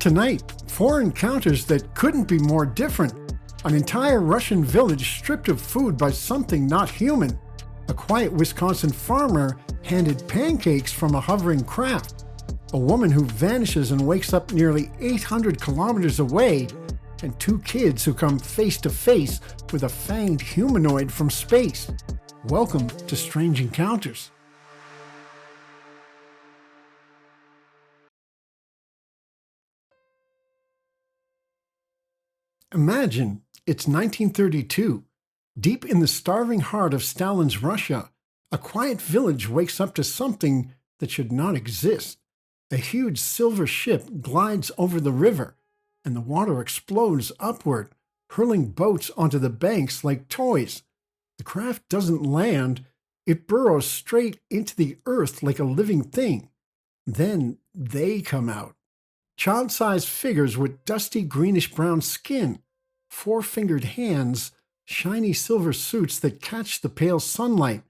Tonight, 4 encounters that couldn't be more different. An entire Russian village stripped of food by something not human. A quiet Wisconsin farmer handed pancakes from a hovering craft. A woman who vanishes and wakes up nearly 800 kilometers away. And 2 kids who come face to face with a fanged humanoid from space. Welcome to Strange Encounters. Imagine it's 1932. Deep in the starving heart of Stalin's Russia, a quiet village wakes up to something that should not exist. A huge silver ship glides over the river, and the water explodes upward, hurling boats onto the banks like toys. The craft doesn't land, it burrows straight into the earth like a living thing. Then they come out. Child-sized figures with dusty greenish-brown skin, 4-fingered hands, shiny silver suits that catch the pale sunlight.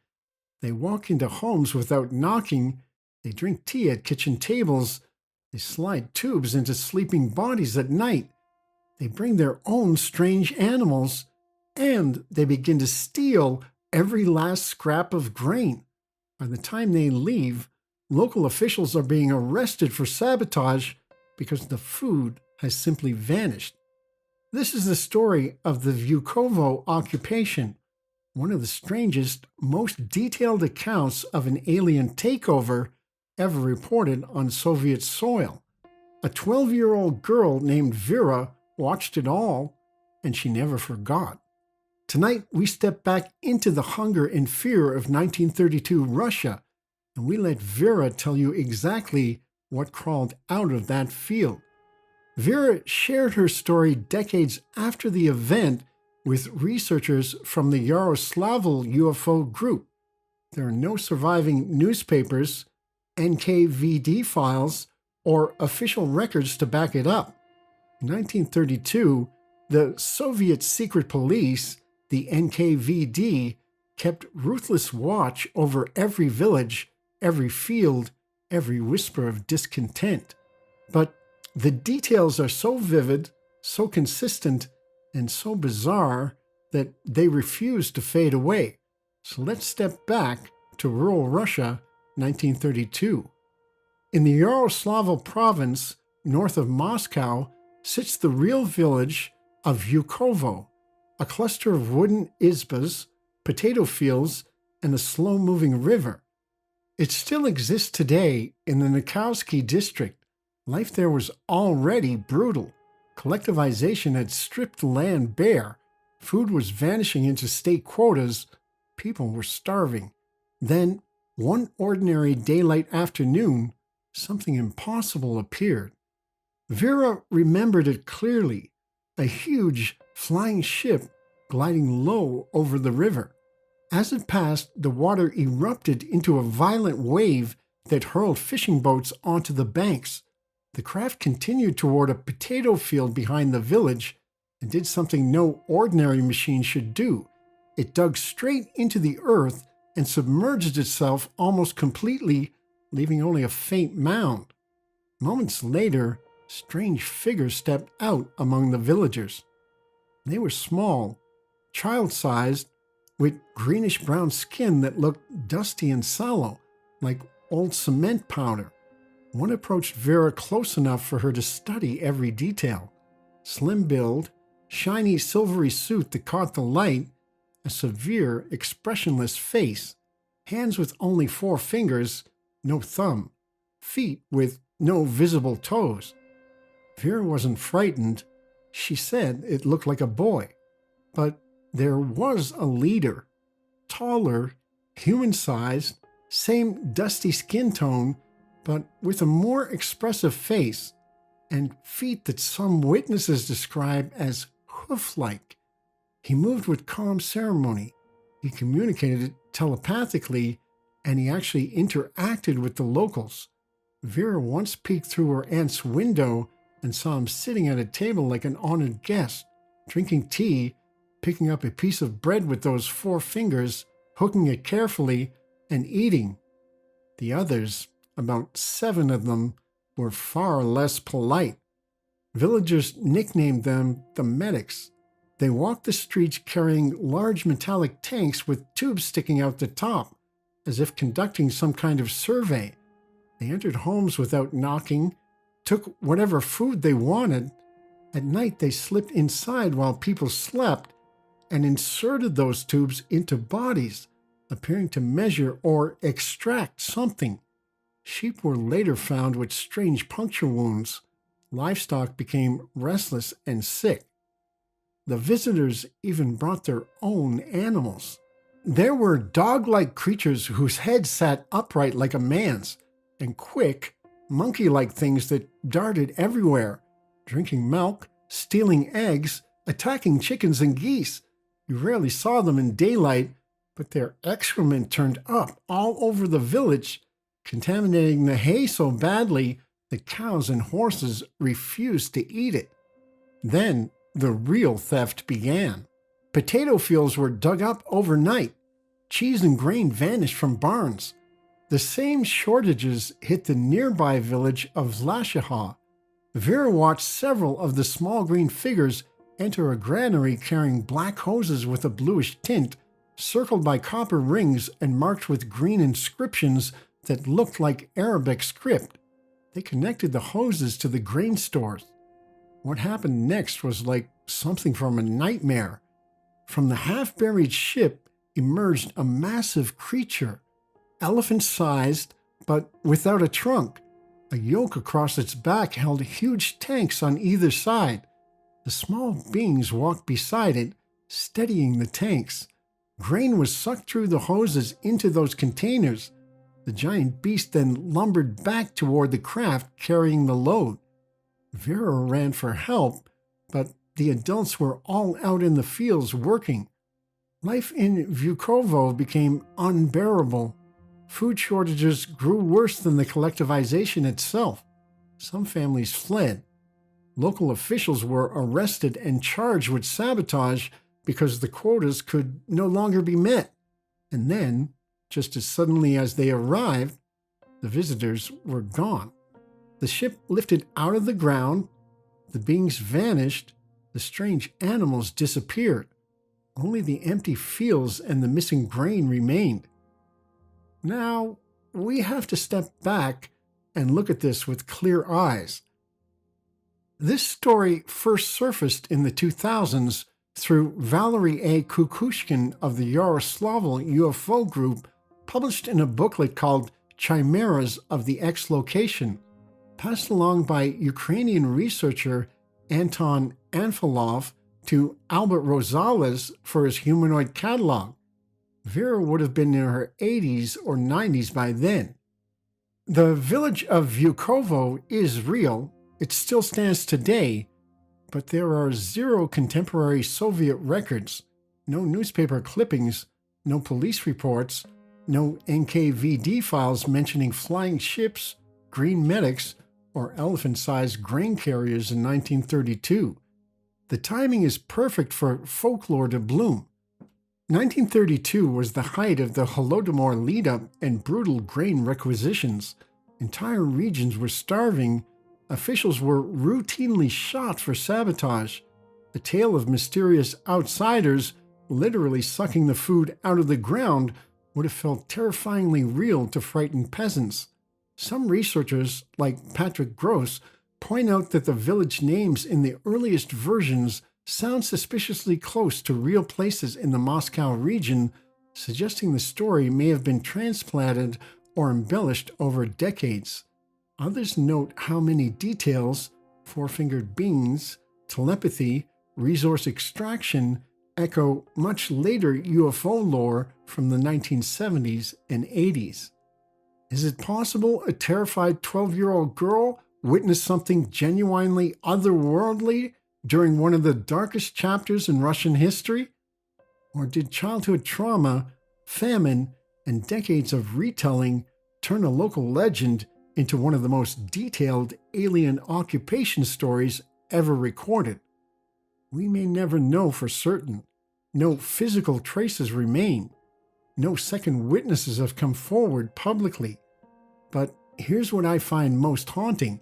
They walk into homes without knocking. They drink tea at kitchen tables. They slide tubes into sleeping bodies at night. They bring their own strange animals, and they begin to steal every last scrap of grain. By the time they leave, local officials are being arrested for sabotage because the food has simply vanished. This is the story of the Vyukovo occupation, one of the strangest, most detailed accounts of an alien takeover ever reported on Soviet soil. A 12-year-old girl named Vera watched it all, and she never forgot. Tonight, we step back into the hunger and fear of 1932 Russia, and we let Vera tell you exactly what crawled out of that field. Vera shared her story decades after the event with researchers from the Yaroslavl UFO group. There are no surviving newspapers, NKVD files, or official records to back it up. In 1932, the Soviet secret police, the NKVD, kept ruthless watch over every village, every field, every whisper of discontent. But the details are so vivid, so consistent, and so bizarre that they refuse to fade away. So let's step back to rural Russia, 1932. In the Yaroslavl province, north of Moscow, sits the real village of Vyukovo, a cluster of wooden izbas, potato fields, and a slow-moving river. It still exists today in the Nikolaevsky district. Life there was already brutal. Collectivization had stripped the land bare. Food was vanishing into state quotas. People were starving. Then, one ordinary daylight afternoon, something impossible appeared. Vera remembered it clearly. A huge, flying ship gliding low over the river. As it passed, the water erupted into a violent wave that hurled fishing boats onto the banks. The craft continued toward a potato field behind the village and did something no ordinary machine should do. It dug straight into the earth and submerged itself almost completely, leaving only a faint mound. Moments later, strange figures stepped out among the villagers. They were small, child-sized, with greenish-brown skin that looked dusty and sallow, like old cement powder. One approached Vera close enough for her to study every detail. Slim build, shiny silvery suit that caught the light, a severe, expressionless face, hands with only 4 fingers, no thumb, feet with no visible toes. Vera wasn't frightened. She said it looked like a boy. But there was a leader, taller, human-sized, same dusty skin tone, but with a more expressive face and feet that some witnesses describe as hoof-like. He moved with calm ceremony. He communicated telepathically, and he actually interacted with the locals. Vera once peeked through her aunt's window and saw him sitting at a table like an honored guest, drinking tea, picking up a piece of bread with those 4 fingers, hooking it carefully, and eating. The others, about 7 of them, were far less polite. Villagers nicknamed them the medics. They walked the streets carrying large metallic tanks with tubes sticking out the top, as if conducting some kind of survey. They entered homes without knocking, took whatever food they wanted. At night, they slipped inside while people slept and inserted those tubes into bodies, appearing to measure or extract something. Sheep were later found with strange puncture wounds. Livestock became restless and sick. The visitors even brought their own animals. There were dog-like creatures whose heads sat upright like a man's, and quick, monkey-like things that darted everywhere, drinking milk, stealing eggs, attacking chickens and geese. You rarely saw them in daylight, but their excrement turned up all over the village, contaminating the hay so badly that cows and horses refused to eat it. Then the real theft began. Potato fields were dug up overnight. Cheese and grain vanished from barns. The same shortages hit the nearby village of Lashaha. Vera watched several of the small green figures enter a granary carrying black hoses with a bluish tint, circled by copper rings and marked with green inscriptions that looked like Arabic script. They connected the hoses to the grain stores. What happened next was like something from a nightmare. From the half-buried ship emerged a massive creature, elephant-sized, but without a trunk. A yoke across its back held huge tanks on either side. The small beings walked beside it, steadying the tanks. Grain was sucked through the hoses into those containers. The giant beast then lumbered back toward the craft carrying the load. Vera ran for help, but the adults were all out in the fields working. Life in Vyukovo became unbearable. Food shortages grew worse than the collectivization itself. Some families fled. Local officials were arrested and charged with sabotage because the quotas could no longer be met. And then, just as suddenly as they arrived, the visitors were gone. The ship lifted out of the ground, the beings vanished, the strange animals disappeared. Only the empty fields and the missing grain remained. Now, we have to step back and look at this with clear eyes. This story first surfaced in the 2000s through Valerie A. Kukushkin of the Yaroslavl UFO group, published in a booklet called Chimeras of the X Location, passed along by Ukrainian researcher Anton Anfilov to Albert Rosales for his Humanoid catalog. Vera would have been in her 80s or 90s by then. The village of Vyukovo is real. It still stands today, but there are zero contemporary Soviet records, no newspaper clippings, no police reports, no NKVD files mentioning flying ships, green medics, or elephant-sized grain carriers in 1932. The timing is perfect for folklore to bloom. 1932 was the height of the Holodomor lead-up and brutal grain requisitions. Entire regions were starving. Officials were routinely shot for sabotage. The tale of mysterious outsiders literally sucking the food out of the ground would have felt terrifyingly real to frightened peasants. Some researchers, like Patrick Gross, point out that the village names in the earliest versions sound suspiciously close to real places in the Moscow region, suggesting the story may have been transplanted or embellished over decades. Others note how many details, four-fingered beings, telepathy, resource extraction, echo much later UFO lore from the 1970s and 80s. Is it possible a terrified 12-year-old girl witnessed something genuinely otherworldly during one of the darkest chapters in Russian history? Or did childhood trauma, famine, and decades of retelling turn a local legend into one of the most detailed alien occupation stories ever recorded? We may never know for certain. No physical traces remain. No second witnesses have come forward publicly. But here's what I find most haunting.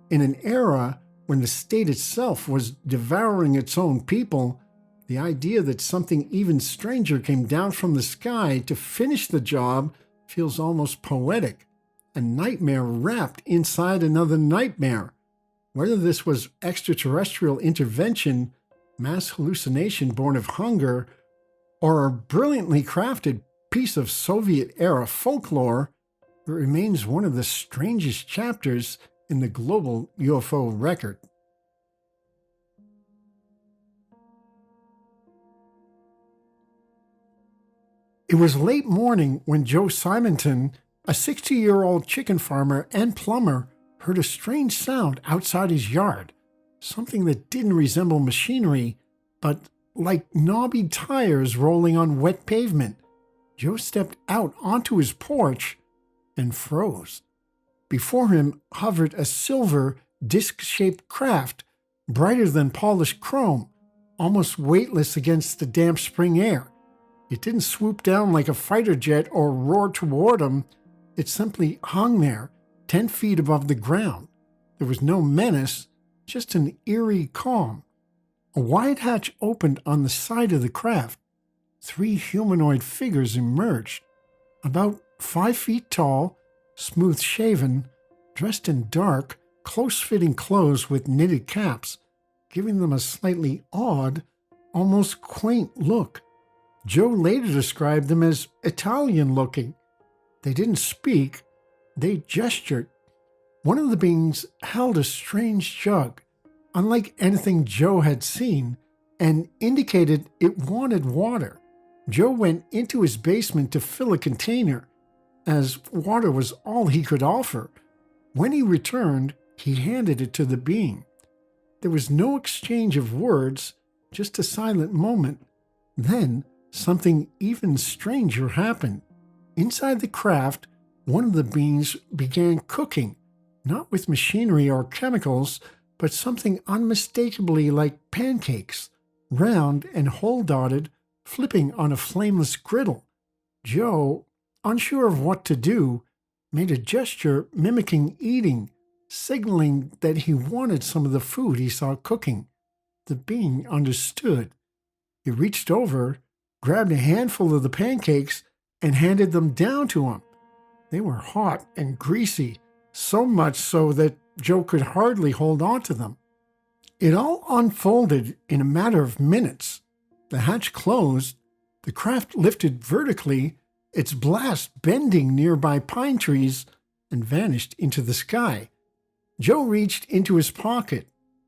In an era when the state itself was devouring its own people, the idea that something even stranger came down from the sky to finish the job feels almost poetic. A nightmare wrapped inside another nightmare. Whether this was extraterrestrial intervention, mass hallucination born of hunger, or a brilliantly crafted piece of Soviet-era folklore, it remains one of the strangest chapters in the global UFO record. It was late morning when Joe Simonton, a 60-year-old chicken farmer and plumber, heard a strange sound outside his yard, something that didn't resemble machinery, but like knobby tires rolling on wet pavement. Joe stepped out onto his porch and froze. Before him hovered a silver, disc-shaped craft, brighter than polished chrome, almost weightless against the damp spring air. It didn't swoop down like a fighter jet or roar toward him. It simply hung there, 10 feet above the ground. There was no menace, just an eerie calm. A wide hatch opened on the side of the craft. 3 humanoid figures emerged, about 5 feet tall, smooth-shaven, dressed in dark, close-fitting clothes with knitted caps, giving them a slightly odd, almost quaint look. Joe later described them as Italian-looking. They didn't speak, they gestured. One of the beings held a strange jug, unlike anything Joe had seen, and indicated it wanted water. Joe went into his basement to fill a container, as water was all he could offer. When he returned, he handed it to the being. There was no exchange of words, just a silent moment. Then, something even stranger happened. Inside the craft, one of the beings began cooking, not with machinery or chemicals, but something unmistakably like pancakes, round and hole-dotted, flipping on a flameless griddle. Joe, unsure of what to do, made a gesture mimicking eating, signaling that he wanted some of the food he saw cooking. The being understood. He reached over, grabbed a handful of the pancakes, and handed them down to him. They were hot and greasy, so much so that Joe could hardly hold on to them. It all unfolded in a matter of minutes. The hatch closed, the craft lifted vertically, its blast bending nearby pine trees, and vanished into the sky. Joe reached into his pocket.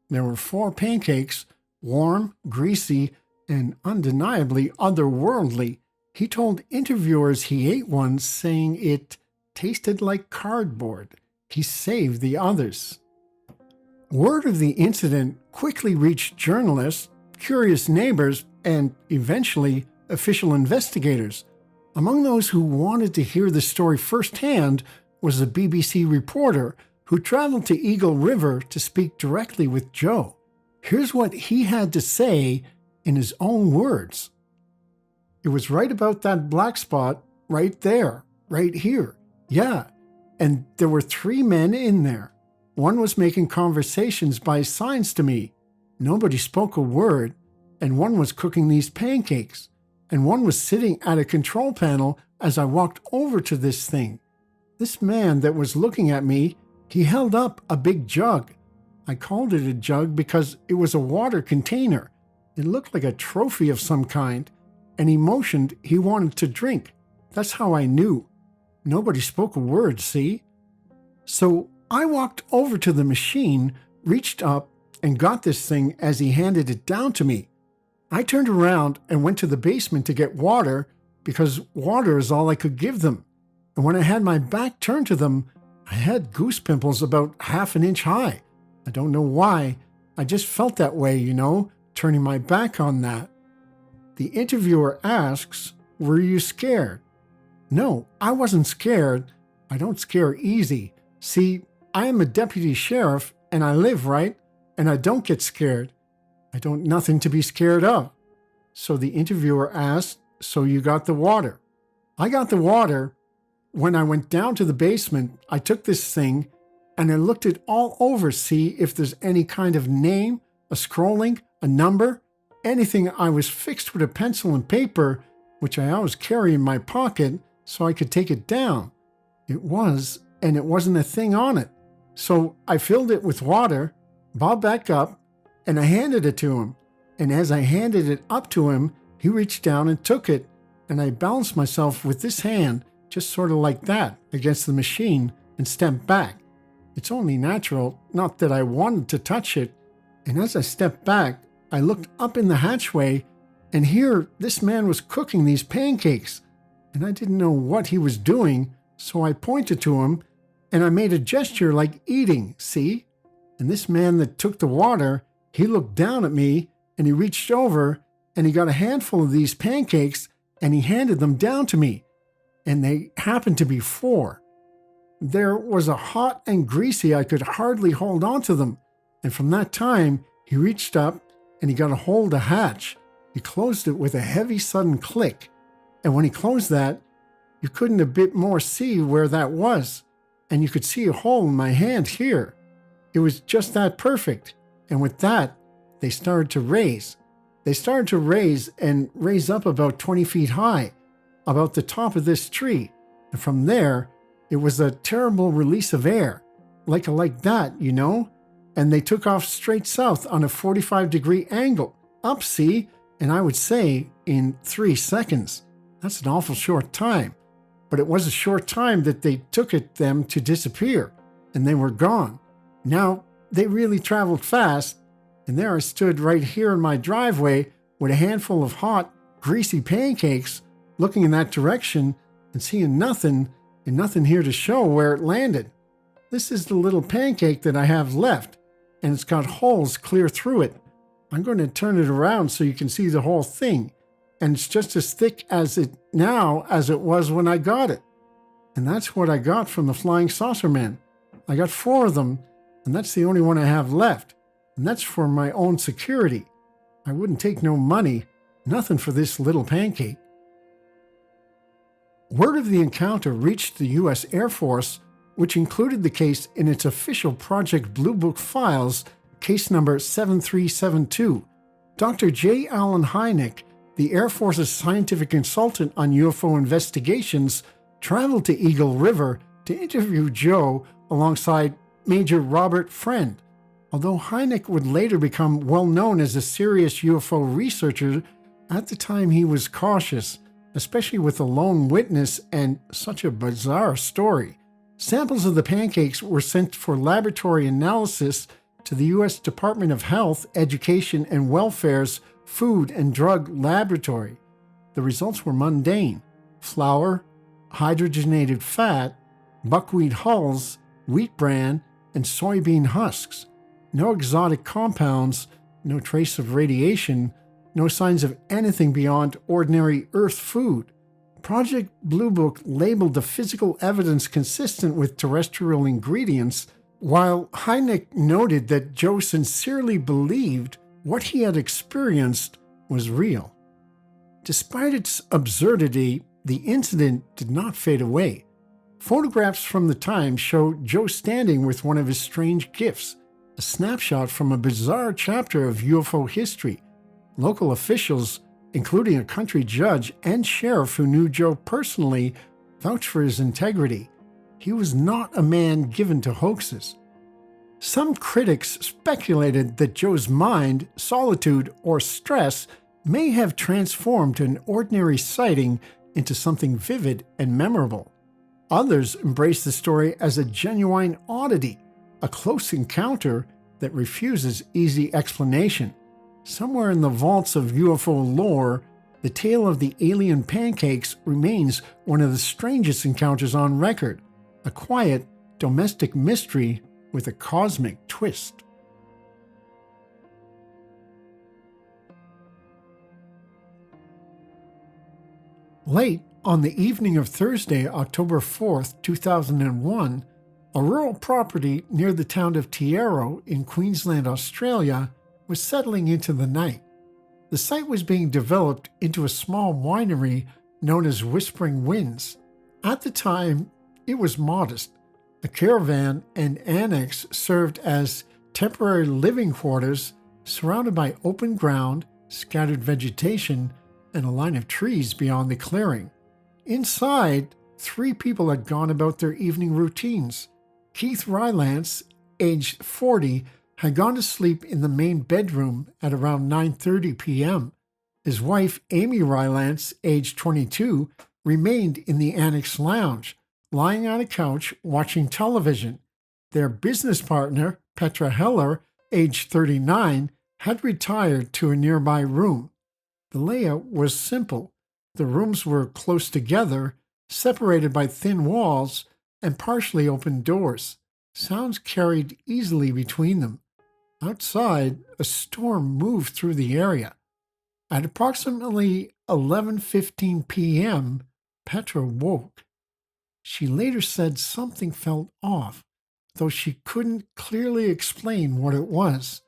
There were 4 pancakes, warm, greasy, and undeniably otherworldly. He told interviewers he ate one, saying it tasted like cardboard. He saved the others. Word of the incident quickly reached journalists, curious neighbors, and eventually official investigators. Among those who wanted to hear the story firsthand was a BBC reporter who traveled to Eagle River to speak directly with Joe. Here's what he had to say in his own words. It was right about that black spot, right there, right here. Yeah, and there were 3 men in there. One was making conversations by signs to me. Nobody spoke a word, and one was cooking these pancakes, and one was sitting at a control panel as I walked over to this thing. This man that was looking at me, he held up a big jug. I called it a jug because it was a water container. It looked like a trophy of some kind, and he motioned he wanted to drink. That's how I knew. Nobody spoke a word, see? So I walked over to the machine, reached up, and got this thing as he handed it down to me. I turned around and went to the basement to get water, because water is all I could give them. And when I had my back turned to them, I had goose pimples about 1/2 inch high. I don't know why. I just felt that way, turning my back on that. The interviewer asks, "Were you scared?" No, I wasn't scared. I don't scare easy. See, I am a deputy sheriff, and I live right, and I don't get scared. I don't nothing to be scared of. So the interviewer asked, "So you got the water?" I got the water. When I went down to the basement, I took this thing, and I looked it all over, see if there's any kind of name, a scrolling, a number, anything. I was fixed with a pencil and paper, which I always carry in my pocket so I could take it down. It was, and it wasn't a thing on it. So I filled it with water, bobbed back up, and I handed it to him. And as I handed it up to him, he reached down and took it, and I balanced myself with this hand, just sort of like that, against the machine, and stepped back. It's only natural, not that I wanted to touch it. And as I stepped back, I looked up in the hatchway, and here this man was cooking these pancakes. And I didn't know what he was doing, so I pointed to him, and I made a gesture like eating, see? And this man that took the water, he looked down at me, and he reached over, and he got a handful of these pancakes, and he handed them down to me. And they happened to be 4. There was a hot and greasy, I could hardly hold on to them. And from that time, he reached up, and he got a hold of the hatch. He closed it with a heavy sudden click. And when he closed that, you couldn't a bit more see where that was. And you could see a hole in my hand here. It was just that perfect. And with that, they started to raise. They started to raise and raise up about 20 feet high, about the top of this tree. And from there, it was a terrible release of air, like that, you know? And they took off straight south on a 45-degree angle, up, see? And I would say in 3 seconds. That's an awful short time. But it was a short time that they took them to disappear, and they were gone. Now, they really traveled fast, and there I stood right here in my driveway with a handful of hot, greasy pancakes, looking in that direction and seeing nothing, and nothing here to show where it landed. This is the little pancake that I have left, and it's got holes clear through it. I'm going to turn it around so you can see the whole thing, and it's just as thick as it now as it was when I got it. And that's what I got from the flying saucer man. I got 4 of them, and that's the only one I have left. And that's for my own security. I wouldn't take no money, nothing for this little pancake. Word of the encounter reached the U.S. Air Force, which included the case in its official Project Blue Book files, case number 7372. Dr. J. Allen Hynek, the Air Force's scientific consultant on UFO investigations, traveled to Eagle River to interview Joe alongside Major Robert Friend. Although Hynek would later become well known as a serious UFO researcher, at the time he was cautious, especially with a lone witness and such a bizarre story. Samples of the pancakes were sent for laboratory analysis to the U.S. Department of Health, Education, and Welfare's Food and Drug Laboratory. The results were mundane: flour, hydrogenated fat, buckwheat hulls, wheat bran, and soybean husks. No exotic compounds, no trace of radiation, no signs of anything beyond ordinary Earth food. Project Blue Book labeled the physical evidence consistent with terrestrial ingredients, while Hynek noted that Joe sincerely believed what he had experienced was real. Despite its absurdity, the incident did not fade away. Photographs from the time show Joe standing with one of his strange gifts, a snapshot from a bizarre chapter of UFO history. Local officials, including a country judge and sheriff who knew Joe personally, vouched for his integrity. He was not a man given to hoaxes. Some critics speculated that Joe's mind, solitude, or stress may have transformed an ordinary sighting into something vivid and memorable. Others embraced the story as a genuine oddity, a close encounter that refuses easy explanation. Somewhere in the vaults of UFO lore, the tale of the alien pancakes remains one of the strangest encounters on record, a quiet, domestic mystery with a cosmic twist. Late on the evening of Thursday, October 4th, 2001, a rural property near the town of Tiero in Queensland, Australia, was settling into the night. The site was being developed into a small winery known as Whispering Winds. At the time, it was modest, The caravan and annex served as temporary living quarters surrounded by open ground, scattered vegetation, and a line of trees beyond the clearing. Inside, 3 people had gone about their evening routines. Keith Rylance, aged 40, had gone to sleep in the main bedroom at around 9:30 p.m. His wife, Amy Rylance, aged 22, remained in the annex lounge, lying on a couch watching television. Their business partner, Petra Heller, aged 39, had retired to a nearby room. The layout was simple. The rooms were close together, separated by thin walls and partially open doors. Sounds carried easily between them. Outside, a storm moved through the area. At approximately 11:15 p.m., Petra woke. She later said something felt off, though she couldn't clearly explain what it was.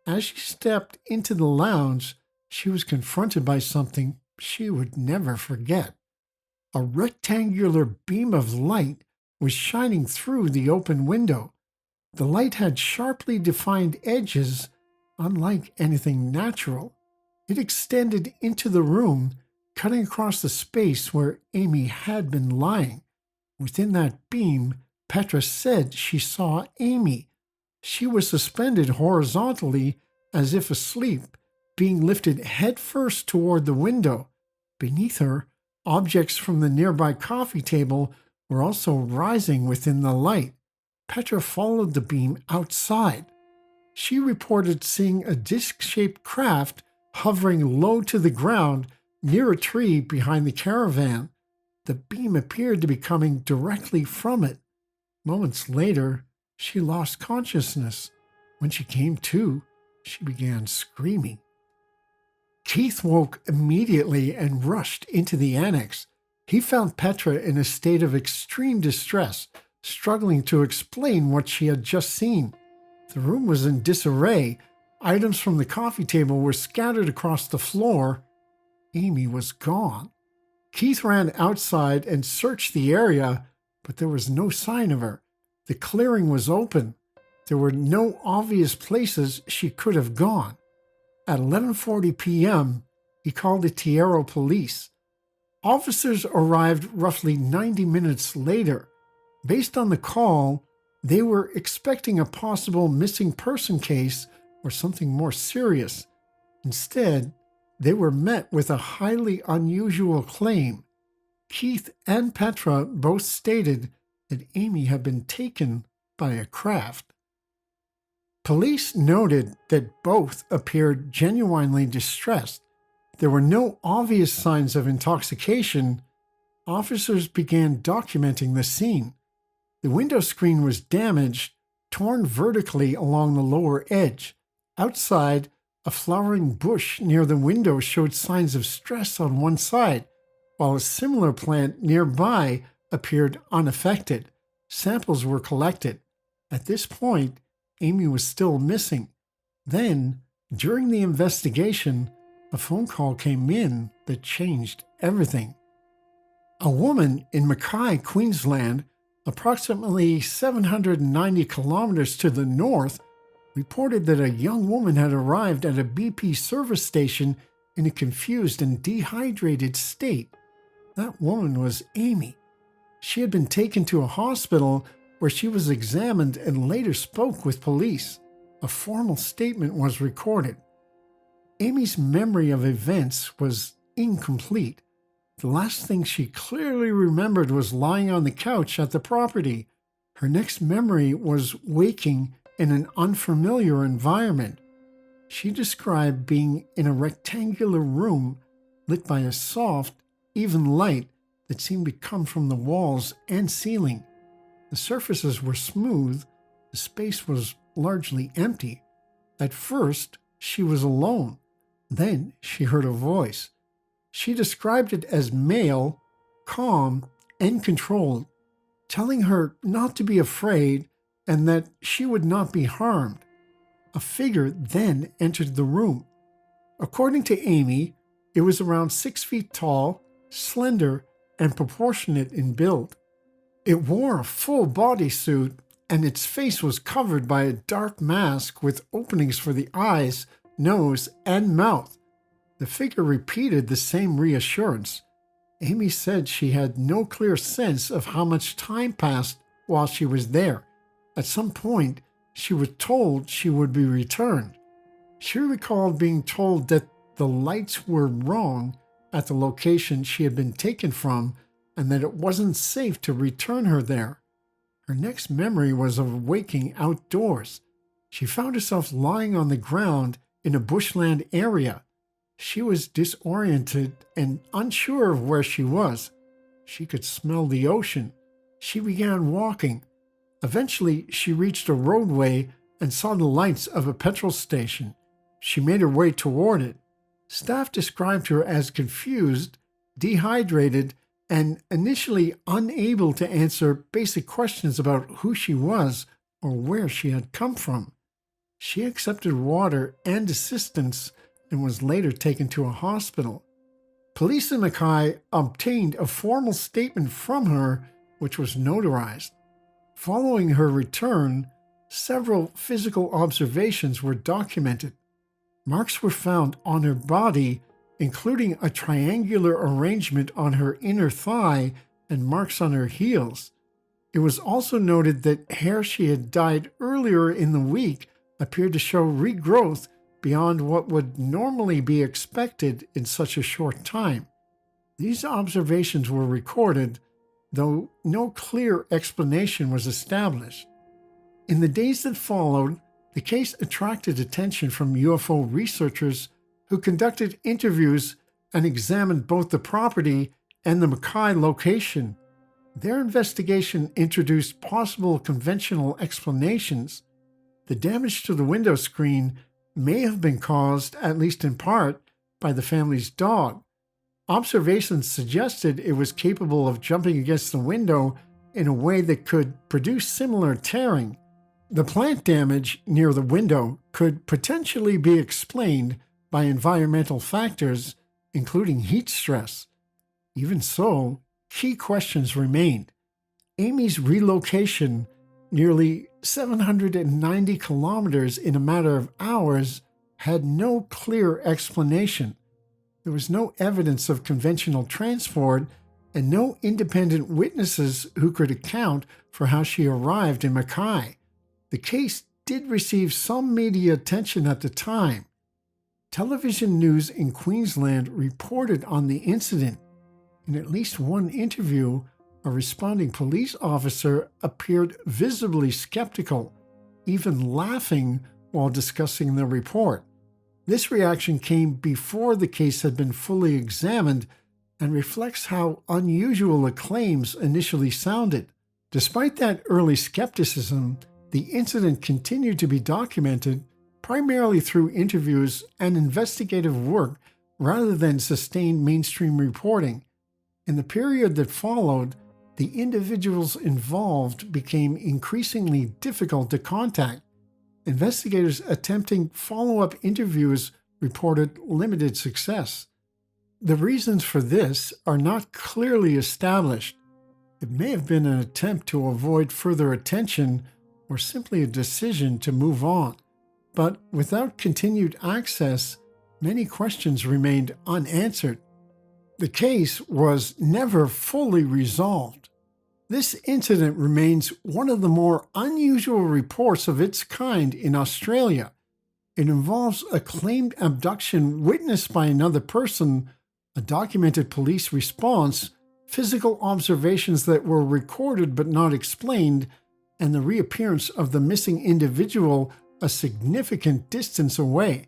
As she stepped into the lounge, she was confronted by something she would never forget. A rectangular beam of light was shining through the open window. The light had sharply defined edges, unlike anything natural. It extended into the room, cutting across the space where Amy had been lying. Within that beam, Petra said she saw Amy. She was suspended horizontally as if asleep, being lifted headfirst toward the window. Beneath her, objects from the nearby coffee table were also rising within the light. Petra followed the beam outside. She reported seeing a disc-shaped craft hovering low to the ground near a tree behind the caravan. The beam appeared to be coming directly from it. Moments later, she lost consciousness. When she came to, she began screaming. Keith woke immediately and rushed into the annex. He found Petra in a state of extreme distress, struggling to explain what she had just seen. The room was in disarray. Items from the coffee table were scattered across the floor. Amy was gone. Keith ran outside and searched the area, but there was no sign of her. The clearing was open. There were no obvious places she could have gone. At 11:40 p.m., he called the Tiero police. Officers arrived roughly 90 minutes later. Based on the call, they were expecting a possible missing person case or something more serious. Instead, they were met with a highly unusual claim. Keith and Petra both stated that Amy had been taken by a craft. Police noted that both appeared genuinely distressed. There were no obvious signs of intoxication. Officers began documenting the scene. The window screen was damaged, torn vertically along the lower edge. Outside, a flowering bush near the window showed signs of stress on one side, while a similar plant nearby appeared unaffected. Samples were collected. At this point, Amy was still missing. Then, during the investigation, a phone call came in that changed everything. A woman in Mackay, Queensland, approximately 790 kilometers to the north, reported that a young woman had arrived at a BP service station in a confused and dehydrated state. That woman was Amy. She had been taken to a hospital where she was examined and later spoke with police. A formal statement was recorded. Amy's memory of events was incomplete. The last thing she clearly remembered was lying on the couch at the property. Her next memory was waking in an unfamiliar environment. She described being in a rectangular room lit by a soft, even light that seemed to come from the walls and ceiling. The surfaces were smooth. The space was largely empty. At first, she was alone. Then she heard a voice. She described it as male, calm, and controlled, telling her not to be afraid and that she would not be harmed. A figure then entered the room. According to Amy, it was around 6 feet tall, slender, and proportionate in build. It wore a full bodysuit, and its face was covered by a dark mask with openings for the eyes, nose, and mouth. The figure repeated the same reassurance. Amy said she had no clear sense of how much time passed while she was there. At some point, she was told she would be returned. She recalled being told that the lights were wrong at the location she had been taken from and that it wasn't safe to return her there. Her next memory was of waking outdoors. She found herself lying on the ground in a bushland area. She was disoriented and unsure of where she was. She could smell the ocean. She began walking. Eventually, she reached a roadway and saw the lights of a petrol station. She made her way toward it. Staff described her as confused, dehydrated, and initially unable to answer basic questions about who she was or where she had come from. She accepted water and assistance and was later taken to a hospital. Police in Mackay obtained a formal statement from her, which was notarized. Following her return, several physical observations were documented. Marks were found on her body, including a triangular arrangement on her inner thigh and marks on her heels. It was also noted that hair she had dyed earlier in the week appeared to show regrowth beyond what would normally be expected in such a short time. These observations were recorded, though no clear explanation was established. In the days that followed, the case attracted attention from UFO researchers who conducted interviews and examined both the property and the Mackay location. Their investigation introduced possible conventional explanations. The damage to the window screen may have been caused, at least in part, by the family's dog. Observations suggested it was capable of jumping against the window in a way that could produce similar tearing. The plant damage near the window could potentially be explained by environmental factors, including heat stress. Even so, key questions remained. Amy's relocation, nearly 790 kilometers in a matter of hours, had no clear explanation. There was no evidence of conventional transport and no independent witnesses who could account for how she arrived in Mackay. The case did receive some media attention at the time. Television news in Queensland reported on the incident. In at least one interview, a responding police officer appeared visibly skeptical, even laughing while discussing the report. This reaction came before the case had been fully examined and reflects how unusual the claims initially sounded. Despite that early skepticism, the incident continued to be documented primarily through interviews and investigative work rather than sustained mainstream reporting. In the period that followed, the individuals involved became increasingly difficult to contact. Investigators attempting follow-up interviews reported limited success. The reasons for this are not clearly established. It may have been an attempt to avoid further attention or simply a decision to move on. But without continued access, many questions remained unanswered. The case was never fully resolved. This incident remains one of the more unusual reports of its kind in Australia. It involves a claimed abduction witnessed by another person, a documented police response, physical observations that were recorded but not explained, and the reappearance of the missing individual a significant distance away.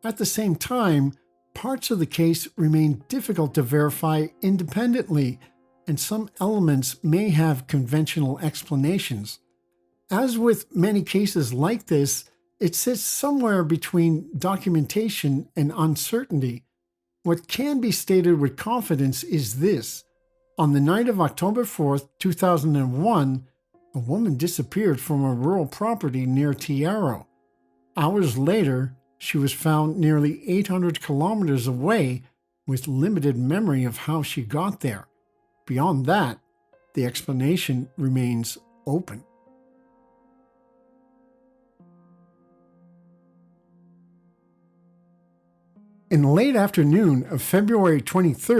At the same time, parts of the case remain difficult to verify independently, and some elements may have conventional explanations. As with many cases like this, it sits somewhere between documentation and uncertainty. What can be stated with confidence is this. On the night of October 4th, 2001, a woman disappeared from a rural property near Tiaro. Hours later, she was found nearly 800 kilometers away with limited memory of how she got there. Beyond that, the explanation remains open. In the late afternoon of February 23,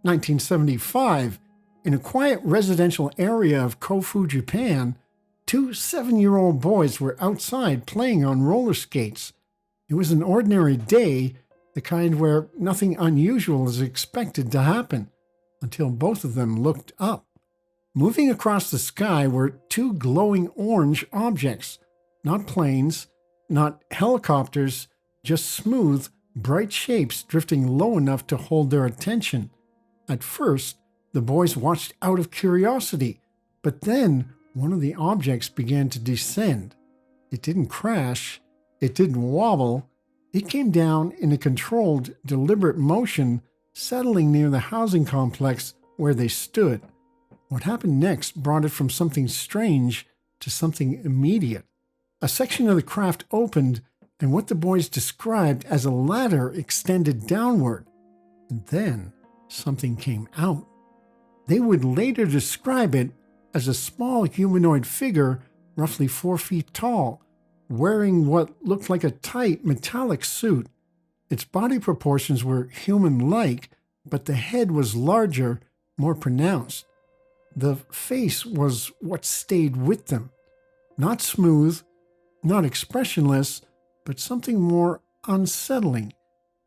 1975, in a quiet residential area of Kōfu, Japan, 2 7-year-old boys were outside playing on roller skates. It was an ordinary day, the kind where nothing unusual is expected to happen, until both of them looked up. Moving across the sky were 2 glowing orange objects, not planes, not helicopters, just smooth, bright shapes drifting low enough to hold their attention. At first, the boys watched out of curiosity, but then one of the objects began to descend. It didn't crash, it didn't wobble, it came down in a controlled, deliberate motion, settling near the housing complex where they stood. What happened next brought it from something strange to something immediate. A section of the craft opened, and what the boys described as a ladder extended downward. And then something came out. They would later describe it as a small humanoid figure, roughly 4 feet tall, wearing what looked like a tight metallic suit. Its body proportions were human-like, but the head was larger, more pronounced. The face was what stayed with them. Not smooth, not expressionless, but something more unsettling.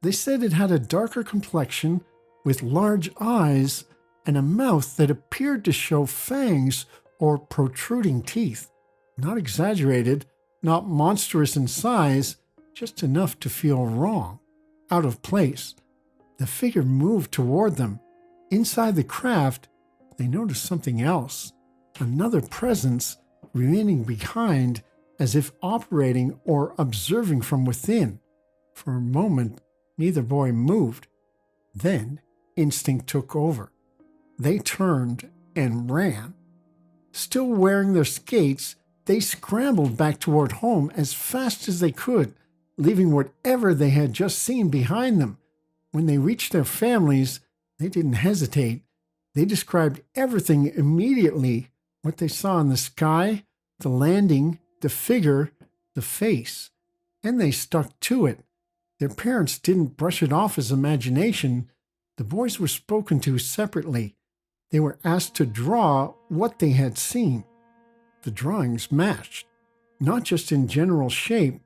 They said it had a darker complexion, with large eyes, and a mouth that appeared to show fangs or protruding teeth. Not exaggerated, not monstrous in size, just enough to feel wrong, out of place. The figure moved toward them. Inside the craft, they noticed something else, another presence remaining behind, as if operating or observing from within. For a moment, neither boy moved. Then, instinct took over. They turned and ran. Still wearing their skates, they scrambled back toward home as fast as they could, leaving whatever they had just seen behind them. When they reached their families, they didn't hesitate. They described everything immediately, what they saw in the sky, the landing, the figure, the face. And they stuck to it. Their parents didn't brush it off as imagination. The boys were spoken to separately. They were asked to draw what they had seen. The drawings matched, not just in general shape,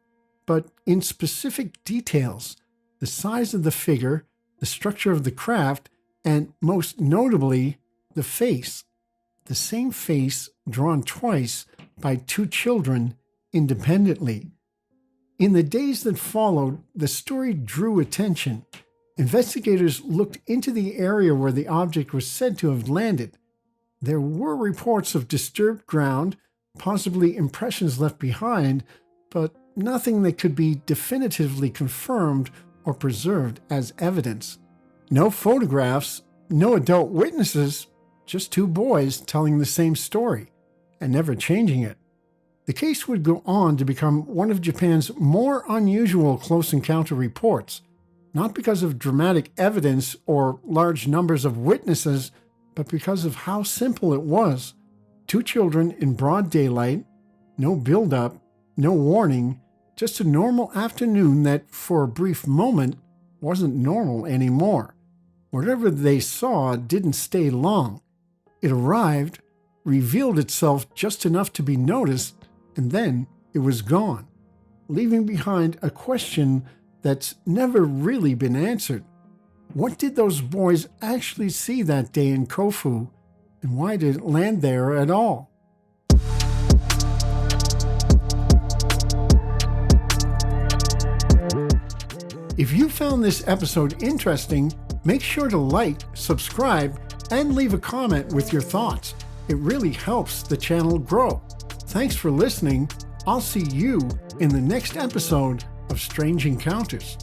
but in specific details: the size of the figure, the structure of the craft, and most notably, the face. The same face drawn twice by 2 children independently. In the days that followed, the story drew attention. Investigators looked into the area where the object was said to have landed. There were reports of disturbed ground, possibly impressions left behind, but nothing that could be definitively confirmed or preserved as evidence. No photographs, no adult witnesses, just 2 boys telling the same story and never changing it. The case would go on to become one of Japan's more unusual close encounter reports, not because of dramatic evidence or large numbers of witnesses, but because of how simple it was. 2 children in broad daylight, no build-up, no warning, just a normal afternoon that, for a brief moment, wasn't normal anymore. Whatever they saw didn't stay long. It arrived, revealed itself just enough to be noticed, and then it was gone, leaving behind a question that's never really been answered. What did those boys actually see that day in Kōfu, and why did it land there at all? If you found this episode interesting, make sure to like, subscribe, and leave a comment with your thoughts. It really helps the channel grow. Thanks for listening. I'll see you in the next episode of Strange Encounters.